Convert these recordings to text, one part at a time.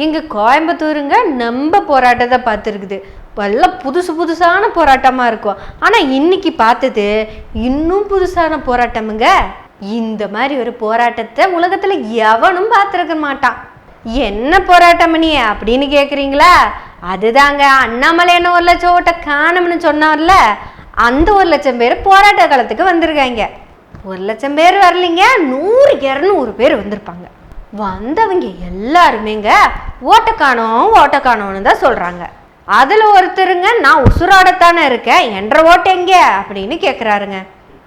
இங்கே கோயம்புத்தூருங்க நம்ம போராட்டத்தை பார்த்துருக்குது. எல்லாம் புதுசான போராட்டமாக இருக்கும். ஆனால் இன்னைக்கு பார்த்தது இன்னும் புதுசான போராட்டமுங்க. இந்த மாதிரி ஒரு போராட்டத்தை உலகத்தில் எவனும் பார்த்துருக்க மாட்டான். என்ன போராட்டம் நீ அப்படின்னு கேட்குறீங்களா? அதுதாங்க அண்ணாமலை என்ன 1 லட்சம் ஓட்டை காணும்னு சொன்னார்ல, அந்த 1 லட்சம் பேர் போராட்ட காலத்துக்கு வந்திருக்காங்க. 1 லட்சம் பேர் வரலைங்க, 100-200 பேர் வந்திருப்பாங்க. வந்தவங்க எல்லாருமேங்க ஓட்ட காணோம்னு தான் சொல்றாங்க. அதுல ஒருத்தருங்க நான் உசுராடத்தானே இருக்கேன், என்ற ஓட்டு எங்க அப்படின்னு கேக்குறாருங்க.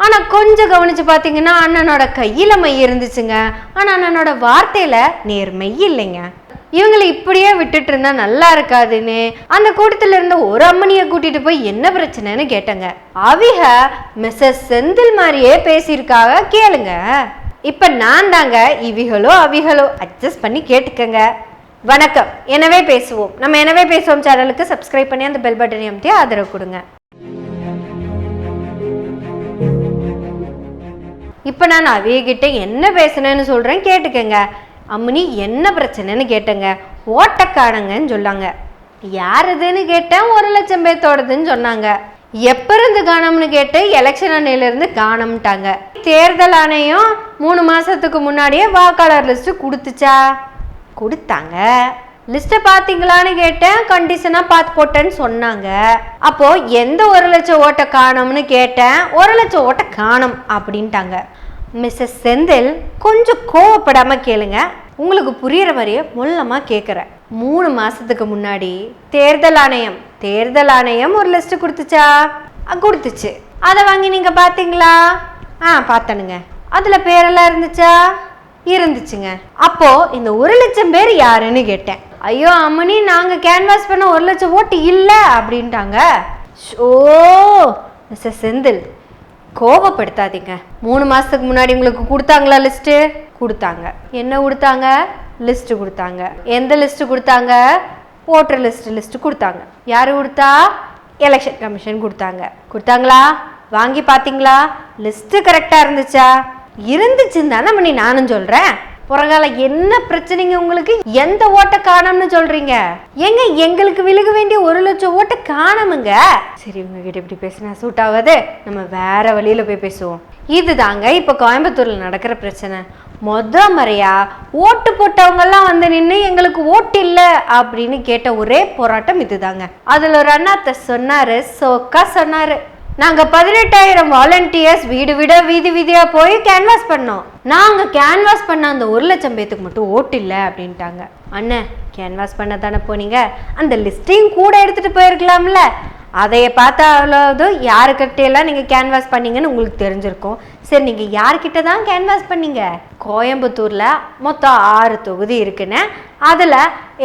ஆனா கொஞ்சம் கவனிச்சு பாத்தீங்கன்னா அண்ணனோட கையில மை இருந்துச்சுங்க. ஆனா அண்ணனோட வார்த்தையில நேர்மை இல்லைங்க. இவங்களை இப்படியே விட்டுட்டு இருந்தா நல்லா இருக்காதுன்னு அந்த கூட்டத்துல இருந்த ஒரு அம்மனியை கூட்டிட்டு போய் என்ன பிரச்சனைன்னு கேட்டங்க. அவிக மிஸ்ஸஸ் செந்தில் மாதிரியே பேசியிருக்காங்க, கேளுங்க. இப்ப நான் தாங்க இவிகளோ அவிகளோ அட்ஜஸ்ட் பண்ணி கேட்டுக்கங்க. வணக்கம், எனவே பேசுவோம். நம்ம எனவே பேசுவோம் சேனலுக்கு சப்ஸ்கிரைப் பண்ணி அந்த பெல் பட்டனை அமுத்தி ஆதரவு கொடுங்க. இப்ப நான் அவிகிட்ட என்ன பேசுனேன்னு சொல்றேன், கேட்டுக்கங்க. அம்மனி என்ன பிரச்சனைன்னு கேட்டேங்க. ஓட்டக்காரங்கன்னு சொல்லாங்க. யாருதுன்னு கேட்டேன். 1 லட்சம் பேர்த்தோடதுன்னு சொன்னாங்க. எப்ப இருந்து காணம்னு கேட்டு எலெக்ஷன் அன்னையிலிருந்து காணம்ட்டாங்க. தேர்தல் ஆணையம் 3 மாசத்துக்கு முன்னாடியே வாக்காளர் லிஸ்ட் கொடுத்துச்சா? கொடுத்தாங்க. லிஸ்ட்டை பார்த்தீங்களான்னு கேட்டேன். கண்டிஷனா பார்த்து போட்டேன்னு சொன்னாங்க. அப்போ எந்த 1 லட்சம் ஓட்டை காணோம்னு கேட்டேன். 1 லட்சம் ஓட்டை காணோம் அப்படின்ட்டாங்க. மிஸ்ஸஸ் செந்தில் கொஞ்சம் கோவப்படாம கேளுங்க, உங்களுக்கு புரியுற மாதிரியே மொல்லமா கேட்குறேன். 3 மாசத்துக்கு முன்னாடி தேர்தல் ஆணையம் ஒரு லிஸ்ட் கொடுத்துச்சா? கொடுத்துச்சு. அதை வாங்கி நீங்க பாத்தீங்களா? பார்த்தனுங்க. அதுல பேரெல்லாம் இருந்துச்சா? இருந்துச்சுங்க. அப்போ இந்த 1 லட்சம் பேர் யாருன்னு கேட்டேன். ஐயோ அம்மனி, நாங்க கேன்வாஸ் பண்ண 1 லட்சம் ஓட்டு இல்ல அப்படின்ட்டாங்க. ஓ மிஸ்ஸஸ் செந்தில், கோபப்படுத்தாதீங்க. 3 மாசத்துக்கு முன்னாடி உங்களுக்கு கொடுத்தாங்களா லிஸ்ட்? கொடுத்தாங்க. என்ன கொடுத்தாங்க? லிஸ்ட் கொடுத்தாங்க. எந்த லிஸ்ட் கொடுத்தாங்க? ஓட்டர் லிஸ்ட் கொடுத்தாங்க. யாரு கொடுத்தா? எலெக்ஷன் கமிஷன் கொடுத்தாங்க. கொடுத்தாங்களா? வாங்கி பார்த்தீங்களா? லிஸ்ட் கரெக்டா இருந்துச்சா? இருந்துச்சுன்னு தானே நானும் சொல்றேன். புறகால என்ன பிரச்சனைங்க உங்களுக்கு? எந்த ஓட்டை காணோம்னு சொல்றீங்க? எங்க எங்களுக்கு விழுக வேண்டிய 1 லட்சம் ஓட்டை காணோமுங்க. சரி, உங்ககிட்ட இப்படி பேசினா சூட் ஆகாது, நம்ம வேற வழியில போய் பேசுவோம். இதுதாங்க இப்ப கோயம்புத்தூர்ல நடக்கிற பிரச்சனை. முறையா ஓட்டு போட்டவங்க எல்லாம் வந்து நின்று எங்களுக்கு ஓட்டு இல்லை அப்படின்னு கேட்ட ஒரே போராட்டம் இதுதாங்க. அதுல ஒரு அண்ணாத்த சொன்னாரு, சோக்கா சொன்னாரு, நாங்க 18,000 வாலண்டியர்ஸ் வீதி வீதியா போய் கேன்வாஸ் பண்ணோம். நாங்க கேன்வாஸ் பண்ண அந்த 1 லட்சம் பேத்துக்கு மட்டும் ஓட்டு இல்லை அப்படின்ட்டாங்க. அண்ணன், கேன்வாஸ் பண்ண தானே போனீங்க, அந்த லிஸ்டையும் கூட எடுத்துட்டு போயிருக்கலாம்ல. அதைய பார்த்தா அவ்வளவு யாருக்கிட்டையெல்லாம் நீங்க கேன்வாஸ் பண்ணீங்கன்னு உங்களுக்கு தெரிஞ்சிருக்கும். சரி, நீங்க யார்கிட்ட தான் கேன்வாஸ் பண்ணீங்க? கோயம்புத்தூர்ல மொத்தம் 6 தொகுதி இருக்குன்னு, அதுல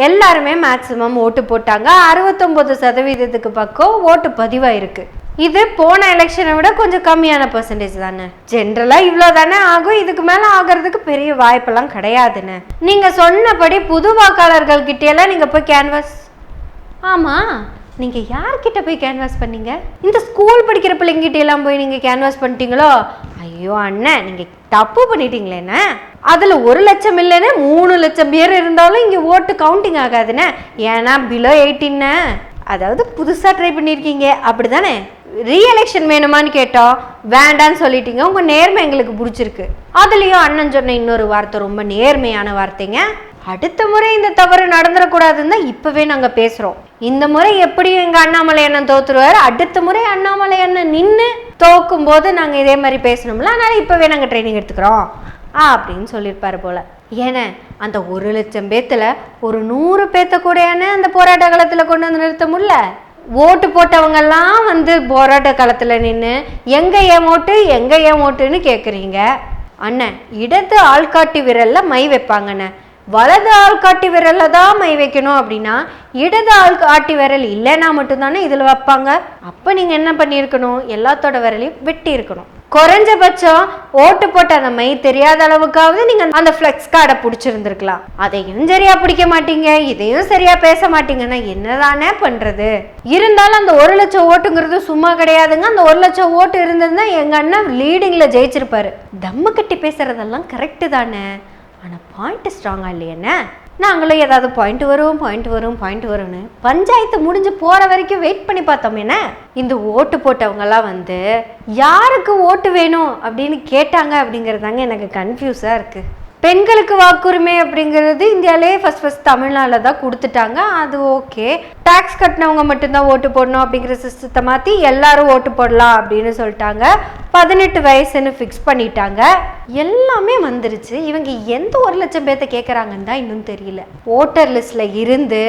எல்லாருமே மேக்சிமம் ஓட்டு போட்டாங்க. 69% பக்கம் ஓட்டு பதிவாயிருக்கு. இது போன எலெக்ஷனை விட கொஞ்சம் கம்மியான பெர்சன்டேஜ் தானே. ஜென்ரலா இவ்வளோ தானே ஆகும், இதுக்கு மேல ஆகிறதுக்கு பெரிய வாய்ப்பெல்லாம் கிடையாதுன்னு. நீங்க சொன்னபடி புது வாக்காளர்கள் கிட்டேலாம் நீங்க போய் கேன்வாஸ், ஆமா, நீங்க யார்கிட்ட போய் கேன்வாஸ் பண்ணீங்க? இந்த ஸ்கூல் படிக்கிற பிள்ளைங்கிட்ட எல்லாம் போய் நீங்க கேன்வாஸ் பண்ணிட்டீங்களோ? ஐயோ அண்ணன், நீங்க தப்பு பண்ணிட்டீங்களேண்ணே. அதுல 1 லட்சம் இல்லைன்னு 3 லட்சம் பேர் இருந்தாலும் இங்க ஓட்டு கவுண்டிங் ஆகாதுன்னு. ஏன்னா பிலோ 18, அதாவது புதுசா ட்ரை பண்ணிருக்கீங்க அப்படிதானே. ரீஎலெக்ஷன் வேணுமான்னு கேட்டோம், வேண்டான்னு சொல்லிட்டீங்க. உங்க நேர்மை எங்களுக்கு பிடிச்சிருக்கு. அதுலயும் அண்ணன் சொன்ன இன்னொரு வார்த்தை ரொம்ப நேர்மையான வார்த்தைங்க. அடுத்த முறை இந்த தவறு நடந்துடக்கூடாதுன்னு தான் இப்பவே நாங்க பேசுறோம். இந்த முறை எப்படியும் எங்க அண்ணாமலை அண்ணன் தோத்துருவாரு. அடுத்த முறை அண்ணாமலை அண்ணன் நின்று தோக்கும் போது நாங்க இதே மாதிரி பேசணும்ல, அதனால இப்பவே நாங்க ட்ரைனிங் எடுத்துக்கிறோம் அப்படின்னு சொல்லியிருப்பாரு போல. ஏன்னா அந்த 1 லட்சம் பேத்துல ஒரு 100 பேத்த கூட அந்த போராட்ட காலத்துல கொண்டு வந்து நிறுத்த முடியல. ஓட்டு போட்டவங்க எல்லாம் வந்து போராட்ட காலத்துல நின்று எங்க ஏன் ஓட்டுன்னு கேக்குறீங்க. அண்ணன், இடது ஆள்காட்டி விரல்ல மை வைப்பாங்கண்ணே, வலது ஆள்காட்டி விரல்ல தான் மை வைக்கணும் அப்படின்னா இடது ஆள்காட்டி விரல் இல்லைன்னா மட்டும்தானே இதுல வைப்பாங்க. அப்ப நீங்க என்ன பண்ணிருக்கணும்? எல்லாத்தோட விரலையும் வெட்டி இருக்கணும். குறைஞ்சபட்சம் ஓட்டு போட்ட அந்த மை தெரியாத அளவுக்காவது நீங்க அந்த ஃபிளெக்ஸ் கார்டை பிடிச்சிருந்துருக்கலாம். அதையும் சரியா பிடிக்க மாட்டீங்க, இதையும் சரியா பேச மாட்டீங்கன்னா என்னதானே பண்றது? இருந்தாலும் அந்த 1 லட்சம் ஓட்டுங்கிறது சும்மா கிடையாதுங்க. அந்த 1 லட்சம் ஓட்டு இருந்திருந்தா எங்க அண்ணன் லீடிங்ல ஜெயிச்சிருப்பாரு. தம்மு கட்டி பேசுறதெல்லாம் கரெக்டு தானே, ஆனா பாயிண்ட் ஸ்ட்ராங்கா இல்லையண்ணே. நாங்களும் ஏதாவது பாயிண்ட் வரும்னு பஞ்சாயத்து முடிஞ்சு போற வரைக்கும் வெயிட் பண்ணி பார்த்தோம். என்ன இந்த ஓட்டு போட்டவங்கெல்லாம் வந்து யாருக்கு ஓட்டு வேணும் அப்படின்னு கேட்டாங்க அப்படிங்கிறதாங்க எனக்கு கன்ஃபியூஸா இருக்கு. பெண்களுக்கு வாக்குரிமை அப்படிங்கிறது இந்தியாவிலே ஃபர்ஸ்ட் தமிழ்நாட்டில் தான் கொடுத்துட்டாங்க. அது ஓகே. டாக்ஸ் கட்டினவங்க மட்டும்தான் ஓட்டு போடணும் அப்படிங்கிற சிஸ்டத்தை மாற்றி எல்லாரும் ஓட்டு போடலாம் அப்படின்னு சொல்லிட்டாங்க. 18 வயசுன்னு ஃபிக்ஸ் பண்ணிட்டாங்க. எல்லாமே வந்துருச்சு. இவங்க எந்த 1 லட்சம் பேர்த்த கேட்குறாங்கன்னு தான் இன்னும் தெரியல. ஓட்டர் லிஸ்ட்ல இருந்து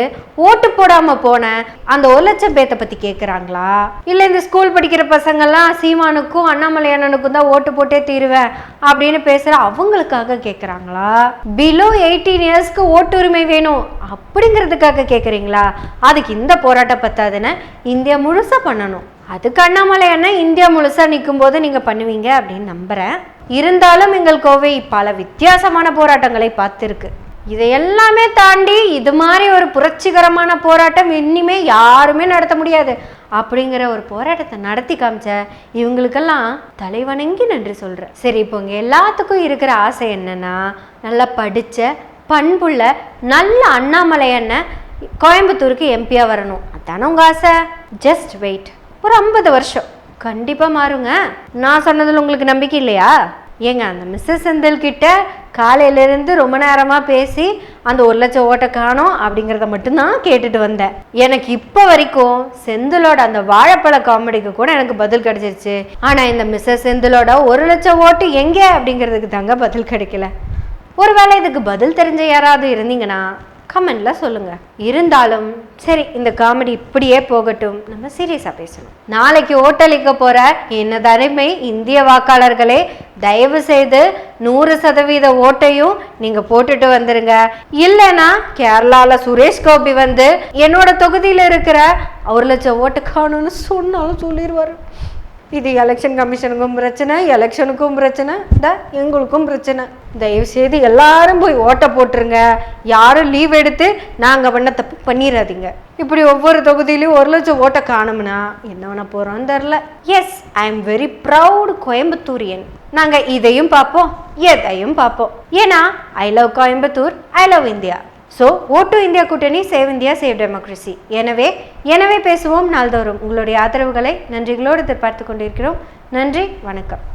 ஓட்டு போடாமல் போன அந்த 1 லட்சம் பேர்த்த பற்றி கேட்குறாங்களா, இல்லை இந்த ஸ்கூல் படிக்கிற பசங்கள்லாம் சீமானுக்கும் அண்ணாமலை அண்ணனுக்கும் தான் ஓட்டு போட்டே தீருவேன் அப்படின்னு பேசுகிற அவங்களுக்காக கேட்குறாங்களா, பிலோ 18 இயர்ஸ்க்கு ஓட்டுரிமை வேணும் அப்படிங்கிறதுக்காக கேட்குறீங்களா? அதுக்கு இந்த போராட்டம் பத்தாதுன்னு இந்தியா முழுசாக பண்ணணும். அதுக்கு அண்ணாமலை அண்ணன் இந்தியா முழுசா நிற்கும் போது நீங்க பண்ணுவீங்க அப்படின்னு நம்புறேன். இருந்தாலும் எங்கள் கோவை பல வித்தியாசமான போராட்டங்களை பார்த்துருக்கு. இதை எல்லாமே தாண்டி இது மாதிரி ஒரு புரட்சிகரமான போராட்டம் இனிமே யாருமே நடத்த முடியாது அப்படிங்கிற ஒரு போராட்டத்தை நடத்தி காமிச்ச இவங்களுக்கெல்லாம் தலைவணங்கி நன்றி சொல்றேன். சரி, இப்போ இங்க எல்லாத்துக்கும் இருக்கிற ஆசை என்னன்னா, நல்லா படிச்ச பண்புள்ள நல்ல அண்ணாமலை அண்ணன் கோயம்புத்தூருக்கு எம்பியா வரணும். அதானே உங்க ஆசை? Just wait. ஒரு 50 வருஷம் கண்டிப்பா மாறுங்க. நான் சொன்னதுல உங்களுக்கு நம்பிக்கை இல்லையா? ஏங்க, அந்த மிஸ்ஸஸ் செந்தில் கிட்ட காலையிலேருந்து ரொம்ப நேரமா பேசி அந்த 1 லட்சம் ஓட்டை காணோம் அப்படிங்கிறத மட்டும்தான் கேட்டுட்டு வந்தேன். எனக்கு இப்போ வரைக்கும் செந்திலோட அந்த வாழைப்பழ காமெடிக்கு கூட எனக்கு பதில் கிடைச்சிருச்சு. ஆனா இந்த மிஸ்ஸஸ் செந்திலோட 1 லட்சம் ஓட்டு எங்க அப்படிங்கிறதுக்கு தாங்க பதில் கிடைக்கல. ஒருவேளை இதுக்கு பதில் தெரிஞ்ச யாராவது இருந்தீங்கன்னா கமெண்ட்ல சொல்லுங்க. இருந்தாலும் சரி, இந்த காமெடி இப்படியே போகட்டும். நம்ம சீரியஸா பேசணும். நாளைக்கு ஓட்டளிக்க போற எனது அருமை இந்திய வாக்காளர்களே, தயவு செய்து 100% ஓட்டையும் நீங்க போட்டுட்டு வந்துருங்க. இல்லைன்னா கேரளால சுரேஷ் கோபி வந்து என்னோட தொகுதியில இருக்கிற 1 லட்சம் ஓட்டு காணும்னு சொன்னாலும் சொல்லிடுவாரு. இது எலெக்ஷன் கமிஷனுக்கும் பிரச்சனை, எலெக்ஷனுக்கும் பிரச்சனை, எங்களுக்கும் பிரச்சனை. தயவு செய்து எல்லாரும் போய் ஓட்டை போட்டுருங்க. யாரும் லீவ் எடுத்து நாங்கள் பண்ண தப்பு பண்ணிடாதீங்க. இப்படி ஒவ்வொரு தொகுதியிலையும் 1 லட்சம் ஓட்டை காணும்னா என்ன பண்ண போகிறோம் தெரில. Yes, I am very proud Coimbatorean. நாங்கள் இதையும் பார்ப்போம், எதையும் பார்ப்போம். ஏன்னா I love Coimbatore, I love India. So ஓட்டு இந்தியா கூட்டணி, சேவ் இந்தியா, சேவ் டெமோக்ரஸி. எனவே பேசுவோம் நாள்தோறும். உங்களுடைய ஆதரவுகளை நன்றிகளோடு எதிர்பார்த்து கொண்டிருக்கிறோம். நன்றி, வணக்கம்.